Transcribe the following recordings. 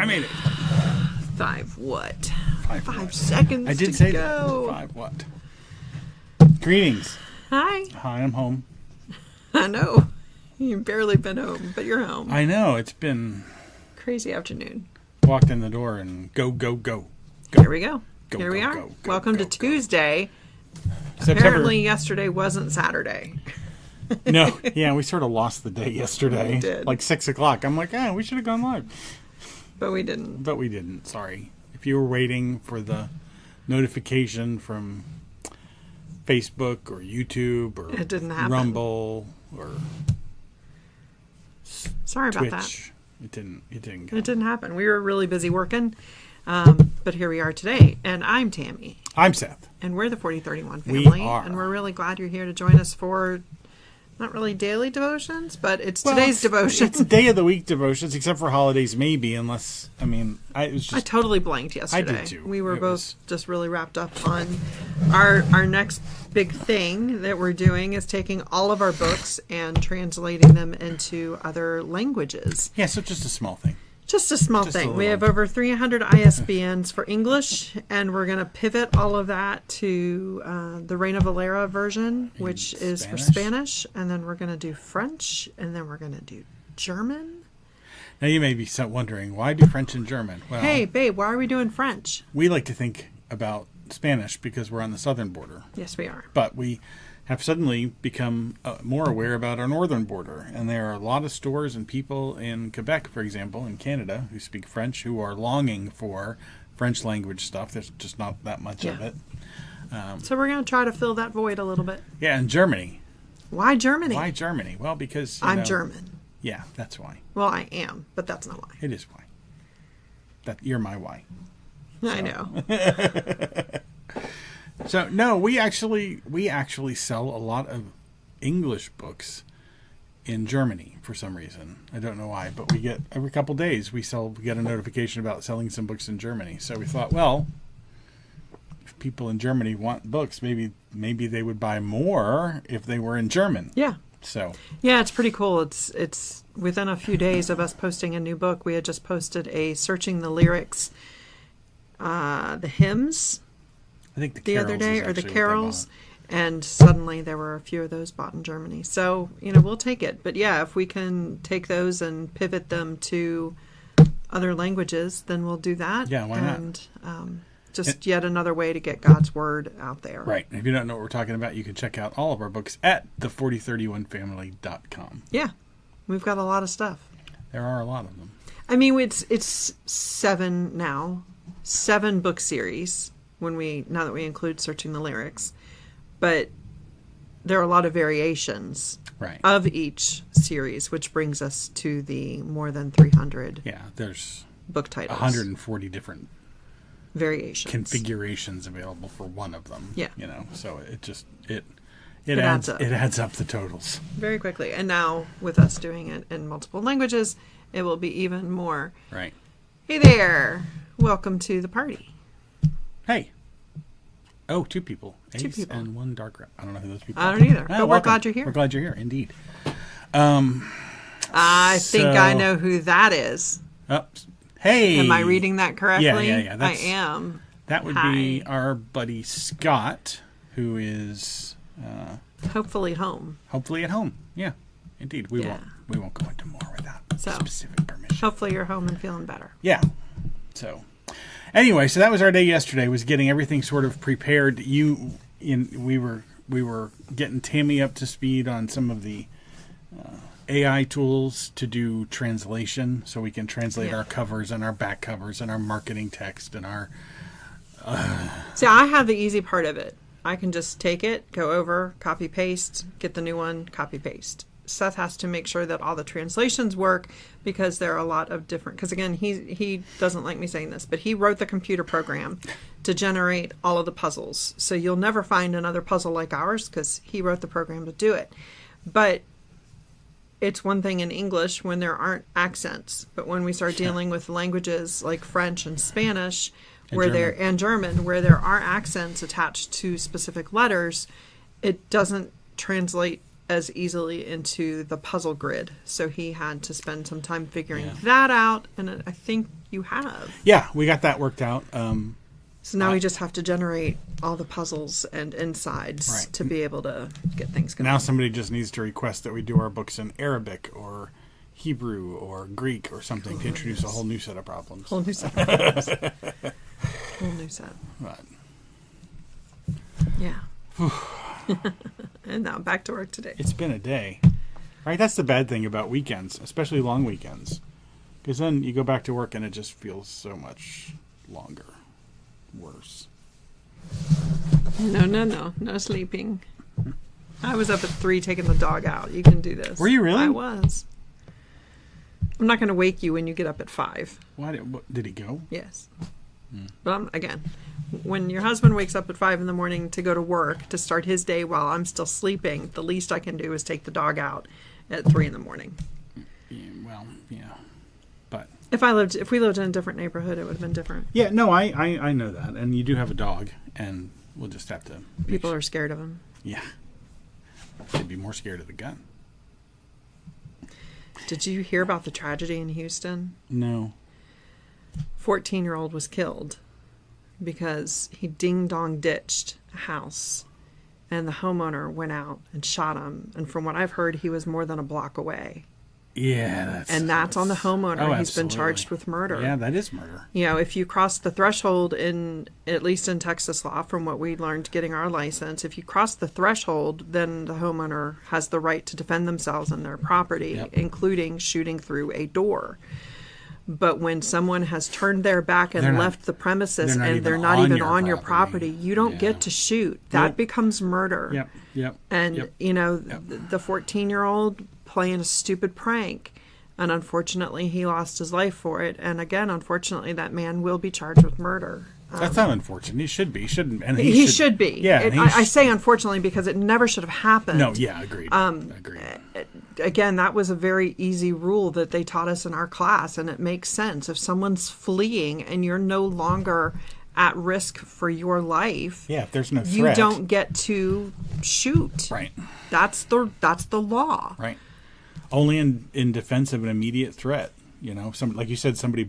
made it. 5 what? 5 what? seconds. I did to say go. that. 5 what? Greetings. Hi. Hi, I'm home. I know. You've barely been home, but you're home. I know. It's been... Crazy afternoon. Walked in the door and go. Here we go. Go, Here we go, are. go, Welcome to go. Tuesday. September. Apparently yesterday wasn't Saturday. No. Yeah, we sort of lost the day yesterday. We did. Like 6 o'clock. I'm like, we should have gone live. But we didn't. But we didn't. Sorry. If you were waiting for the notification from Facebook or YouTube or It didn't happen. Rumble or Sorry about Twitch, it didn't that. go. It didn't happen. We were really busy working. But here we are today. And I'm Tammy. I'm Seth. And we're the 4031 We family. are. And we're really glad you're here to join us for not really daily devotions, but it's today's devotion. It's day of the week devotions, except for holidays, maybe, unless, it was just... I totally blanked yesterday. I did too. We were It both was- just really wrapped up on our next big thing that we're doing is taking all of our books and translating them into other languages. Yeah, so just a small thing. Just a small Just a thing. We little- have over 300 ISBNs for English, and we're going to pivot all of that to the Reina Valera version, which is for Spanish, and then we're going to do French, and then we're going to do German. Now, you may be wondering, why do French and German? Well, Hey, babe, why are we doing French? we like to think about Spanish because we're on the southern border. Yes, we are. But we have suddenly become more aware about our northern border. And there are a lot of stores and people in Quebec, for example, in Canada, who speak French, who are longing for French language stuff. There's just not that much of it. So we're going to try to fill that void a little bit. Yeah, and Germany. Why Germany? Why Germany? Well, because... I'm German. Yeah, that's why. Well, I am, but that's not why. It is why. You're my why. I know. So no, we actually sell a lot of English books in Germany for some reason. I don't know why, but we get every couple days we get a notification about selling some books in Germany. So we thought, well, if people in Germany want books, maybe they would buy more if they were in German. Yeah. So yeah, it's pretty cool. It's within a few days of us posting a new book. We had just posted a Searching the Lyrics, the hymns. I think the other day, or the actually what they carols, bought. and suddenly there were a few of those bought in Germany. So, we'll take it. But yeah, if we can take those and pivot them to other languages, then we'll do that. Yeah, why not? And yet another way to get God's word out there. Right. If you don't know what we're talking about, you can check out all of our books at the4031family.com. Yeah, we've got a lot of stuff. There are a lot of them. I mean, it's 7 now, 7 book series. Now that we include Searching the Lyrics, but there are a lot of variations of each series, which brings us to the more than 300 there's book titles. 140 different variations. Configurations available for one of them. Yeah. So it adds up. It adds up the totals. Very quickly. And now with us doing it in multiple languages, it will be even more. Right. Hey there. Welcome to the party. Hey. Oh, 2 people. Ace 2 people. and 1 dark rep. I don't know who those people I are. don't either. But we're welcome. glad you're here. We're glad you're here, indeed. I think I know who that is. Hey. Am I reading that correctly? Yeah. I am. That would be our buddy Scott, who is hopefully home. Hopefully at home. Yeah, indeed. We won't go into more without specific permission. Hopefully you're home and feeling better. Yeah. So anyway, so that was our day yesterday, was getting everything sort of prepared. We were getting Tammy up to speed on some of the AI tools to do translation, so we can translate our covers and our back covers and our marketing text and our... See, I have the easy part of it. I can just take it, go over, copy, paste, get the new one, copy, paste. Seth has to make sure that all the translations work, because there are a lot of different... Because again, he doesn't like me saying this, but he wrote the computer program to generate all of the puzzles. So you'll never find another puzzle like ours, because he wrote the program to do it. But it's one thing in English when there aren't accents. But when we start dealing with languages like French and Spanish... and German, where there are accents attached to specific letters, it doesn't translate as easily into the puzzle grid. So he had to spend some time figuring Yeah. that out, and I think you have. Yeah, we got that worked out. So now we just have to generate all the puzzles and insides Right. to be able to get things going. Now somebody just needs to request that we do our books in Arabic or Hebrew or Greek or something to introduce a whole new set of problems. Whole new set. Whole new set. But, Yeah. And now back to work today. it's been a day. Right? That's the bad thing about weekends, especially long weekends. Because then you go back to work and it just feels so much longer. Worse. No sleeping. I was up at 3 taking the dog out. You can do this. Were you really? I was. I'm not going to wake you when you get up at 5. Did he go? Yes. But again, when your husband wakes up at 5 in the morning to go to work to start his day while I'm still sleeping, the least I can do is take the dog out at 3 in the morning. Yeah, well, yeah. But If we lived in a different neighborhood, it would have been different. yeah, no, I know that. And you do have a dog, and we'll just have to... People are scared of him. Yeah. They'd be more scared of the gun. Did you hear about the tragedy in Houston? No. 14-year-old was killed because he ding-dong ditched a house, and the homeowner went out and shot him. And from what I've heard, he was more than a block away. Yeah, that's on the homeowner. Oh, He's been absolutely. charged with murder. Yeah, that is murder. You know, if you cross the threshold at least in Texas law, from what we learned getting our license, if you cross the threshold, then the homeowner has the right to defend themselves and their property, Yep. including shooting through a door. But when someone has turned their back and They're not- left the premises they're not and even they're not on even your on your property. property, you don't Yeah. get to shoot. That Nope. becomes murder. Yep. And, yep. you know, Yep. the 14-year-old playing a stupid prank. And unfortunately, he lost his life for it. And again, unfortunately, that man will be charged with murder. That's not unfortunate. He should be. He shouldn't. And He should be. Yeah. and I say unfortunately because it never should have happened. No, yeah, agreed. Agreed. Again, that was a very easy rule that they taught us in our class, and it makes sense. If someone's fleeing and you're no longer at risk for your life, Yeah, if there's no threat. you don't get to shoot. Right. That's the law. Right. Only in defense of an immediate threat. You know, like you said, somebody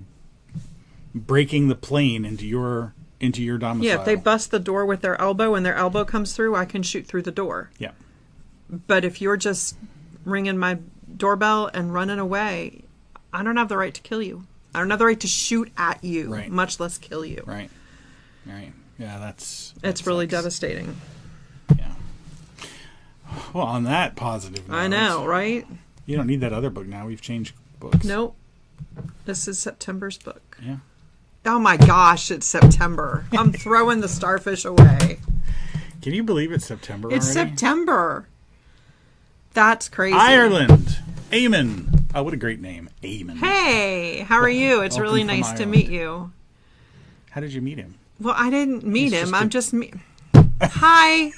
breaking the plane into your domicile. Yeah, if they bust the door with their elbow and their elbow comes through, I can shoot through the door. Yeah. But if you're just ringing my doorbell and running away, I don't have the right to kill you. I don't have the right to shoot at you, Right. much less kill you. Right. Right. Yeah, that It's really sucks. devastating. Yeah. Well, on that positive note, I know, right? You don't need that other book now. We've changed books. Nope. This is September's book. Yeah. Oh my gosh, it's September. I'm throwing the starfish away. Can you believe it's September It's already? September. That's crazy. Ireland. Eamon. Oh, what a great name. Eamon. Hey, how are you? It's welcome really from nice to Ireland. meet you. How did you meet him? Well, I didn't meet He's him. just I'm a- just Hi.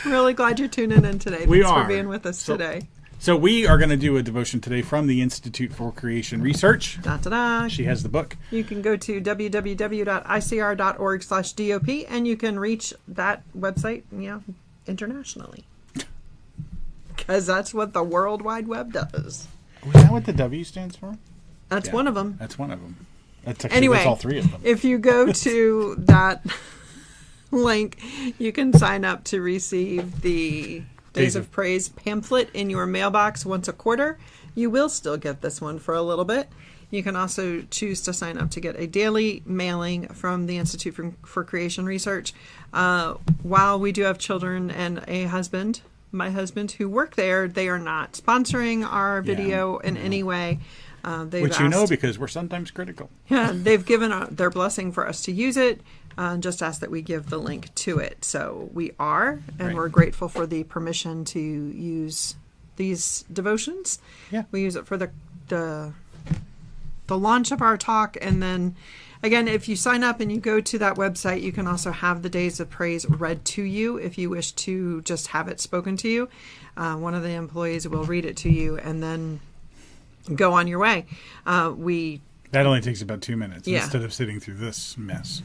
Really glad you're tuning in today. We Thanks are. for being with us So- today. So we are going to do a devotion today from the Institute for Creation Research. Da-da-da. She has the book. You can go to www.icr.org/DOP and you can reach that website, internationally. Because that's what the World Wide Web does. Was that what the W stands for? That's Yeah, one of them. That's one of them. That's actually Anyway, that's all three of them. if you go to that link, you can sign up to receive the Days of Praise pamphlet in your mailbox once a quarter. You will still get this one for a little bit. You can also choose to sign up to get a daily mailing from the Institute for Creation Research. While we do have children and a husband, my husband, who work there, they are not sponsoring our video in any way. They've Which you know asked- because we're sometimes critical. yeah, they've given their blessing for us to use it. Just ask that we give the link to it. So we are, and Right. we're grateful for the permission to use these devotions. Yeah. We use it for the launch of our talk, and then again, if you sign up and you go to that website, you can also have the Days of Praise read to you if you wish to just have it spoken to you. One of the employees will read it to you, and then go on your way. That only takes about 2 minutes Yeah. instead of sitting through this mess.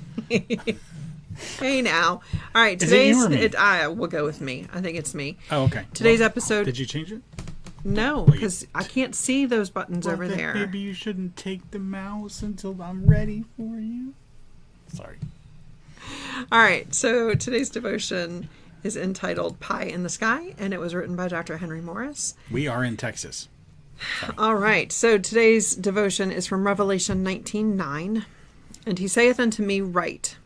Hey now. All right, Is it you or me? We'll go with me. I think it's me. Oh, okay. Today's episode. Did you change it? No, because I can't see those buttons over then there. Maybe you shouldn't take the mouse until I'm ready for you. Sorry. All right, so today's devotion is entitled Pie in the Sky, and it was written by Dr. Henry Morris. We are in Texas. All right, so today's devotion is from Revelation 19:9. And he saith unto me, Write,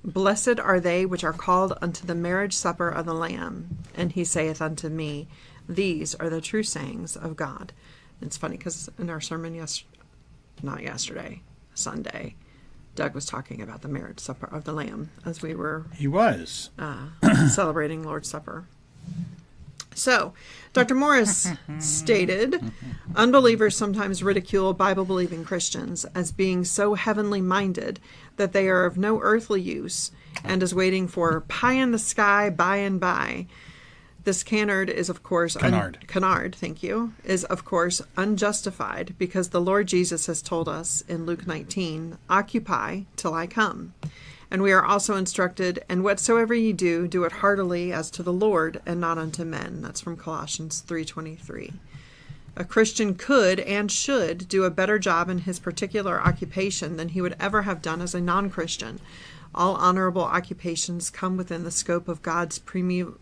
Blessed are they which are called unto the marriage supper of the Lamb. And he saith unto me, These are the true sayings of God. And it's funny because in our sermon Sunday, Doug was talking about the marriage supper of the Lamb as we were He was. celebrating Lord's Supper. So, Dr. Morris stated, unbelievers sometimes ridicule Bible-believing Christians as being so heavenly minded that they are of no earthly use and is waiting for pie in the sky by and by. This canard is, of course, canard, thank you, is, of course, unjustified because the Lord Jesus has told us in Luke 19, occupy till I come. And we are also instructed, and whatsoever ye do, do it heartily as to the Lord and not unto men. That's from Colossians 3:23. A Christian could and should do a better job in his particular occupation than he would ever have done as a non-Christian. All honorable occupations come within the scope of God's primeval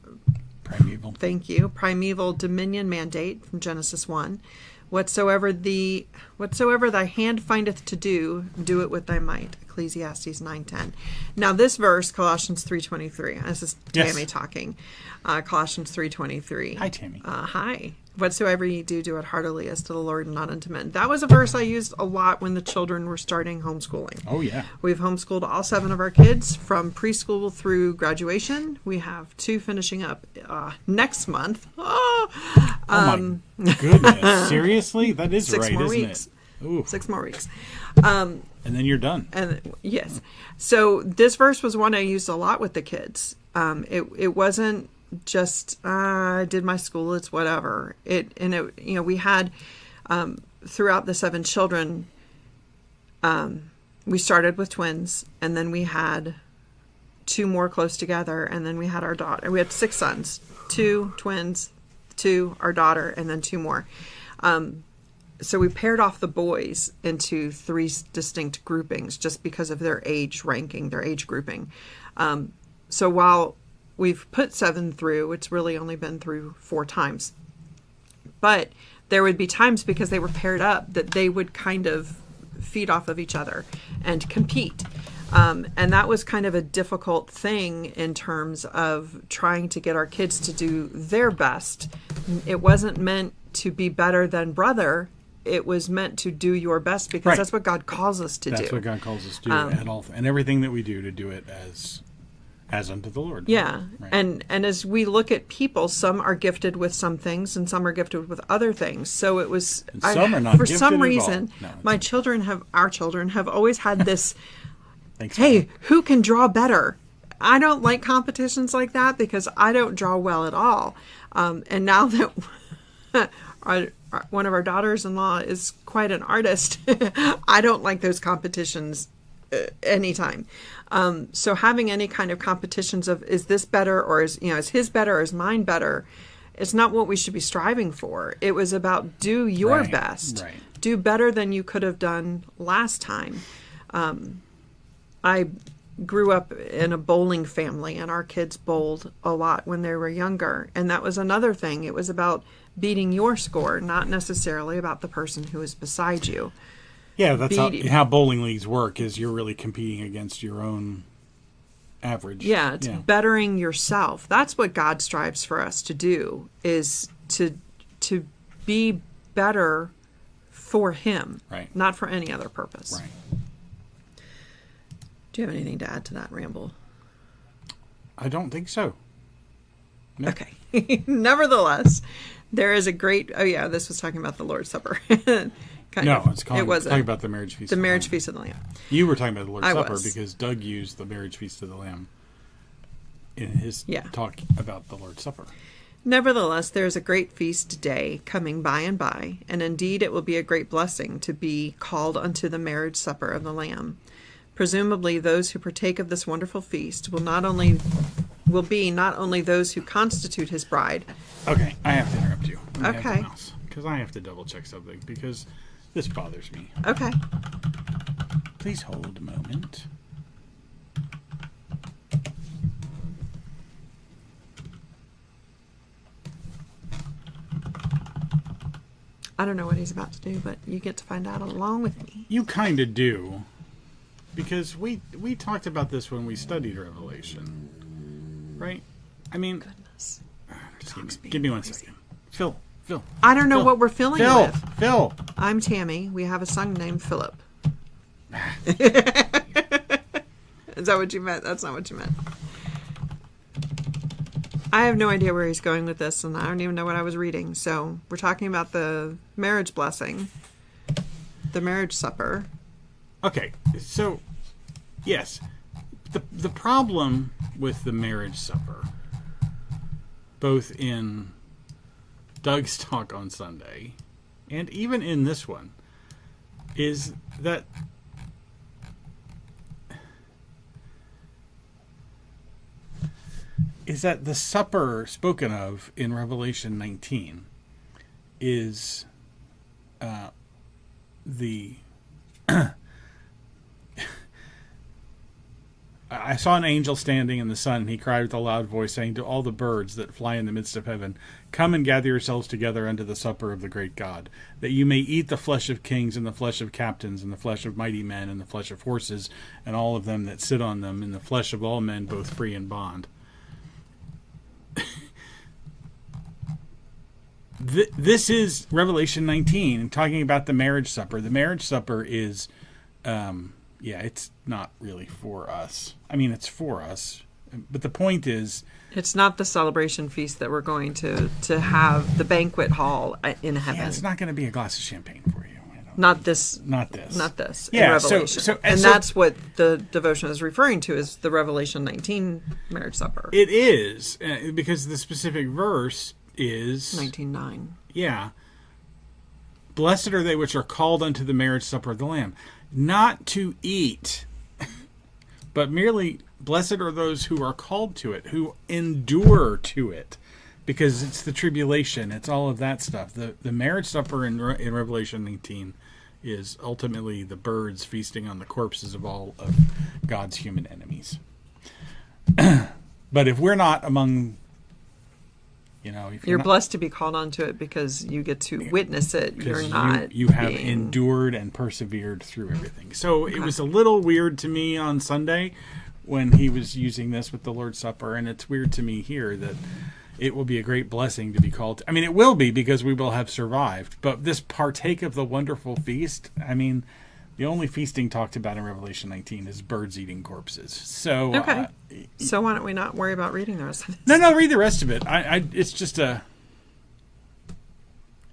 dominion mandate from Genesis 1. Whatsoever thy hand findeth to do, do it with thy might. Ecclesiastes 9:10. Now this verse, Colossians 3:23. This is Tammy talking. Colossians 3:23. Hi, Tammy. Hi. Whatsoever ye do, do it heartily as to the Lord and not unto men. That was a verse I used a lot when the children were starting homeschooling. Oh, yeah. We've homeschooled all 7 of our kids from preschool through graduation. We have 2 finishing up next month. My goodness. Seriously? That is 6 right, more isn't weeks. it? Ooh. 6 more weeks. And then you're done. And yes. So this verse was one I used a lot with the kids. It wasn't just I did my school, it's whatever. We had throughout the 7 children, we started with twins, and then we had 2 more close together, and then we had our daughter. We had 6 sons, 2 twins, 2 our daughter, and then 2 more. So we paired off the boys into 3 distinct groupings just because of their age ranking, their age grouping. So while we've put 7 through, it's really only been through 4 times. But there would be times because they were paired up that they would kind of feed off of each other and compete. And that was kind of a difficult thing in terms of trying to get our kids to do their best. It wasn't meant to be better than brother. It was meant to do your best because that's what God calls us to do. That's what God calls us to do. And everything that we do to do it as unto the Lord. Yeah. Right. And as we look at people, some are gifted with some things and some are gifted with other things. So it was some are not for gifted some at reason, all. No, our children have always had this Thanks, hey, who can draw better? I don't like competitions like that because I don't draw well at all. And now that one of our daughters-in-law is quite an artist, I don't like those competitions anytime. So having any kind of competitions of is this better or is his better or is mine better, it's not what we should be striving for. It was about do your best, do better than you could have done last time. I grew up in a bowling family and our kids bowled a lot when they were younger. And that was another thing. It was about beating your score, not necessarily about the person who is beside you. Yeah, that's how bowling leagues work is you're really competing against your own average. Yeah, it's bettering yourself. That's what God strives for us to do is to be better for him, not for any other purpose. Right. Do you have anything to add to that ramble? I don't think so. No. Okay. Nevertheless, there is a great... Oh, yeah, this was talking about the Lord's Supper. It's talking about the marriage feast. The marriage feast of the Lamb. You were talking about the Lord's Supper was. because Doug used the marriage feast of the Lamb in his talk about the Lord's Supper. Nevertheless, there is a great feast day coming by and by, and indeed it will be a great blessing to be called unto the marriage supper of the Lamb. Presumably, those who partake of this wonderful feast will be not only those who constitute his bride. Okay, I have to interrupt you. Okay. Because I have to double check something, because this bothers me. Okay. Please hold a moment. I don't know what he's about to do, but you get to find out along with me. You kind of do. Because we talked about this when we studied Revelation. Right? I mean... Goodness. Give me 1 second. Phil. I don't know what we're filling with. Phil. I'm Tammy. We have a son named Philip. Is that what you meant? That's not what you meant. I have no idea where he's going with this, and I don't even know what I was reading. So we're talking about the marriage blessing, the marriage supper. Okay, so yes, the problem with the marriage supper, both in Doug's talk on Sunday and even in this one, is that the supper spoken of in Revelation 19 is the I saw an angel standing in the sun, and he cried with a loud voice, saying to all the birds that fly in the midst of heaven, "Come and gather yourselves together unto the supper of the great God, that you may eat the flesh of kings, and the flesh of captains, and the flesh of mighty men, and the flesh of horses, and all of them that sit on them, and the flesh of all men, both free and bond." This is Revelation 19, talking about the marriage supper. The marriage supper is, it's not really for us. I mean, it's for us, but the point is, it's not the celebration feast that we're going to have the banquet hall in heaven. Yeah, it's not going to be a glass of champagne for you. Not this. Not this. Not this. Yeah. In Revelation. And that's what the devotion is referring to, is the Revelation 19 marriage supper. It is, because the specific verse is 19:9. Yeah. Blessed are they which are called unto the marriage supper of the Lamb. Not to eat, but merely blessed are those who are called to it, who endure to it, because it's the tribulation, it's all of that stuff. The marriage supper in Revelation 19 is ultimately the birds feasting on the corpses of all of God's human enemies. But if we're not among, if you're not, blessed to be called onto it because you get to witness it. You're not. You have endured and persevered through everything. So It was a little weird to me on Sunday when he was using this with the Lord's Supper, and it's weird to me here that it will be a great blessing to be called. I mean, it will be, because we will have survived. But this partake of the wonderful feast, I mean, the only feasting talked about in Revelation 19 is birds eating corpses. So okay. So why don't we not worry about reading the rest of this? No, read the rest of it. It's just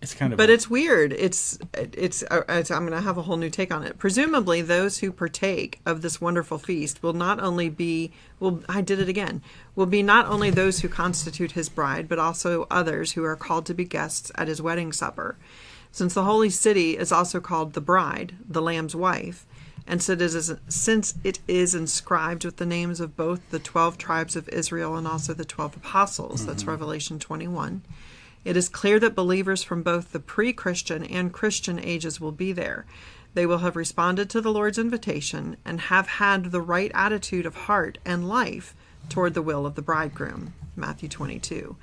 it's kind of. But it's weird. It's I'm going to have a whole new take on it. Presumably, those who partake of this wonderful feast will not only be. Well, I did it again. Will be not only those who constitute his bride, but also others who are called to be guests at his wedding supper. Since the holy city is also called the bride, the Lamb's wife, and since it is inscribed with the names of both the 12 tribes of Israel and also the 12 apostles, that's Revelation 21, it is clear that believers from both the pre-Christian and Christian ages will be there. They will have responded to the Lord's invitation and have had the right attitude of heart and life toward the will of the bridegroom, Matthew 22.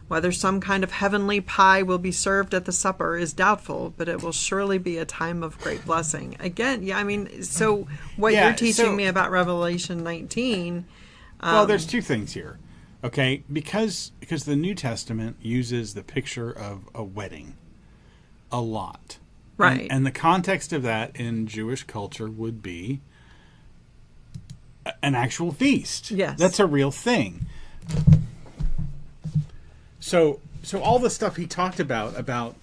Whether some kind of heavenly pie will be served at the supper is doubtful, but it will surely be a time of great blessing. Again, so what you're teaching me about Revelation 19... well, there's two things here, okay? Because the New Testament uses the picture of a wedding a lot. Right. And the context of that in Jewish culture would be an actual feast. Yes. That's a real thing. So all the stuff he talked about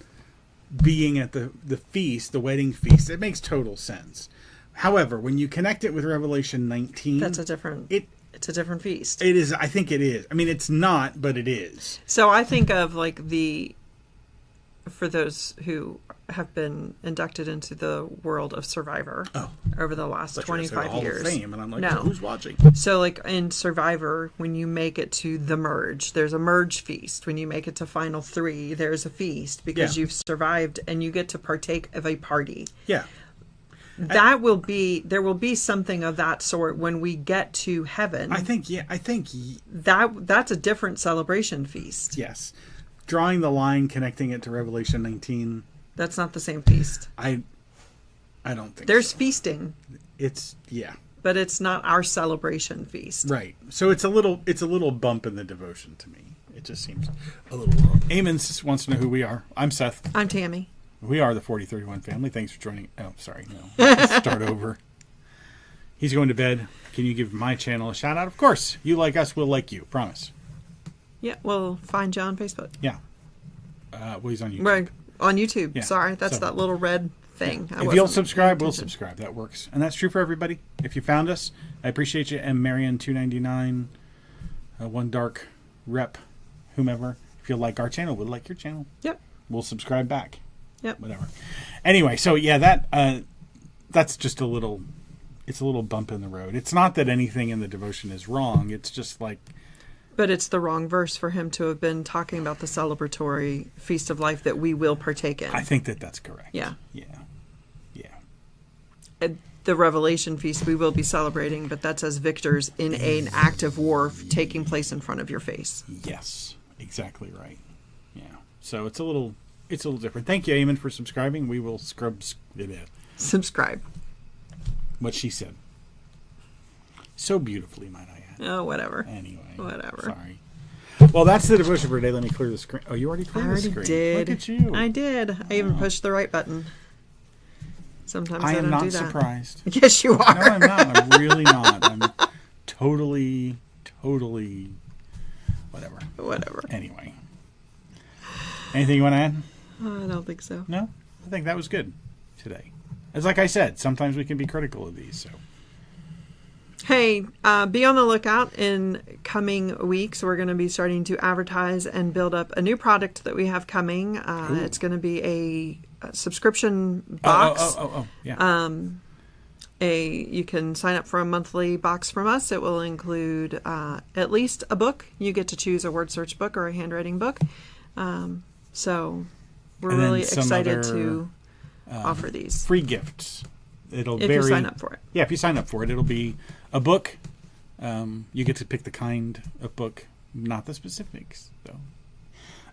being at the feast, the wedding feast, it makes total sense. However, when you connect it with Revelation 19, it's a different feast. It is. I think it is. I mean, it's not, but it is. So I think of like the for those who have been inducted into the world of Survivor over the last 25 years. Fame, and I'm like, no. Who's watching? So, like in Survivor, when you make it to the merge, there's a merge feast. When you make it to Final 3, there's a feast because you've survived and you get to partake of a party. Yeah. There will be something of that sort when we get to heaven. I think that's a different celebration feast. Yes. Drawing the line, connecting it to Revelation 19. That's not the same feast. I don't think there's so. feasting. But it's not our celebration feast. Right. So it's a little bump in the devotion to me. It just seems a little low. Eamon wants to know who we are. I'm Seth. I'm Tammy. We are the 4031 family. Thanks for joining. Oh, sorry. No. Let's start over. He's going to bed. Can you give my channel a shout out? Of course. You like us, we'll like you. Promise. Yeah, we'll find you on Facebook. Yeah. Well, he's on YouTube. Right. On YouTube. Yeah. Sorry. That's that little red thing. If you'll subscribe, we'll subscribe. That works. And that's true for everybody. If you found us, I appreciate you. M. Marion 299, One Dark Rep, whomever. If you like our channel, we'll like your channel. Yep. We'll subscribe back. Yep. Whatever. Anyway, so yeah, that's just a little bump in the road. It's not that anything in the devotion is wrong. It's just like. But it's the wrong verse for him to have been talking about the celebratory feast of life that we will partake in. I think that's correct. Yeah. Yeah. The Revelation feast we will be celebrating, but that's as victors in an act of war taking place in front of your face. Yes, exactly right. Yeah. So it's a little different. Thank you, Eamon, for subscribing. We will subscribe. What she said. So beautifully, might I add. Oh, whatever. Anyway. Whatever. Sorry. Well, that's the devotion for today. Let me clear the screen. Oh, you already cleared the screen. I did. Look at you. I did. I even pushed the right button. Sometimes I don't do that. I am not surprised. Yes, you are. No, I'm not. I'm really not. I'm totally, whatever. Anyway. Anything you want to add? I don't think so. No? I think that was good today. As like I said, sometimes we can be critical of these, so. Hey, be on the lookout in coming weeks. We're going to be starting to advertise and build up a new product that we have coming. It's going to be a subscription box. Yeah. You can sign up for a monthly box from us. It will include at least a book. You get to choose a word search book or a handwriting book. So we're really excited to offer these free gifts. If you sign up for it. Yeah, if you sign up for it, it'll be a book. You get to pick the kind of book, not the specifics, though.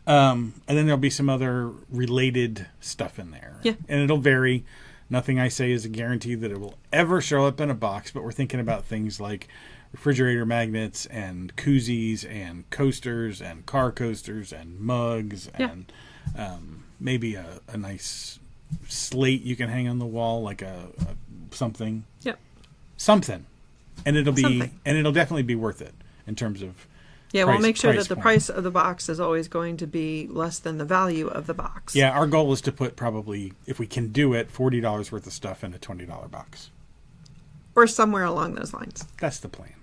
And then there'll be some other related stuff in there. Yeah. And it'll vary. Nothing I say is a guarantee that it will ever show up in a box, but we're thinking about things like refrigerator magnets and koozies and coasters and car coasters and mugs and maybe a nice slate you can hang on the wall, like a something. Yep. Something. And it'll definitely be worth it in terms of we'll make sure that the price of the box is always going to be less than the value of the box. Yeah, our goal is to put probably, if we can do it, $40 worth of stuff in a $20 box. Or somewhere along those lines. That's the plan.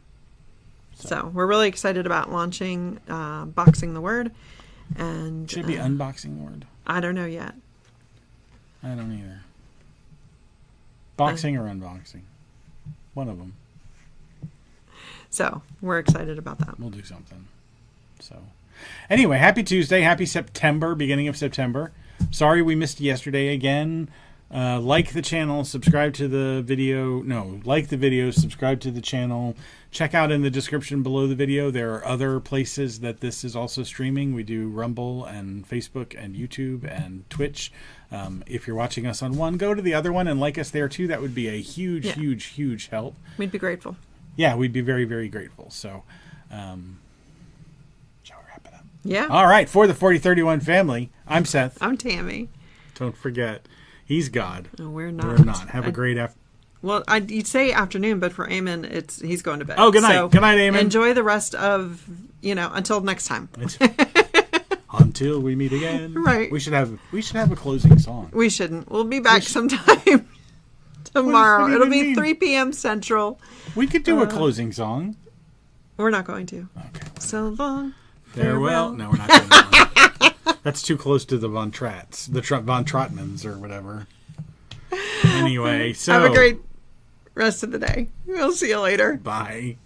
So we're really excited about launching Boxing the Word. And should it be Unboxing the Word? I don't know yet. I don't either. Boxing or unboxing? One of them. So we're excited about that. We'll do something. So anyway, happy Tuesday. Happy September, beginning of September. Sorry we missed yesterday again. Like the channel, subscribe to the video. No, like the video, subscribe to the channel. Check out in the description below the video. There are other places that this is also streaming. We do Rumble and Facebook and YouTube and Twitch. If you're watching us on one, go to the other one and like us there too. That would be a huge help. We'd be grateful. Yeah, we'd be very, very grateful. So, shall we wrap it up? Yeah. All right. For the 4031 family, I'm Seth. I'm Tammy. Don't forget, he's God. No, we're not. We're not. Have a great afternoon. Well, you'd say afternoon, but for Eamon, he's going to bed. Oh, good night. So good night, Eamon. Enjoy the rest of, until next time. Until we meet again. Right. We should have a closing song. We shouldn't. We'll be back sometime tomorrow. It'll be 3 p.m. Central. We could do a closing song. We're not going to. Okay. So long. Farewell. No, we're not doing that one. That's too close to the Von Tratts, the Von Trotmans or whatever. Anyway, so have a great rest of the day. We'll see you later. bye.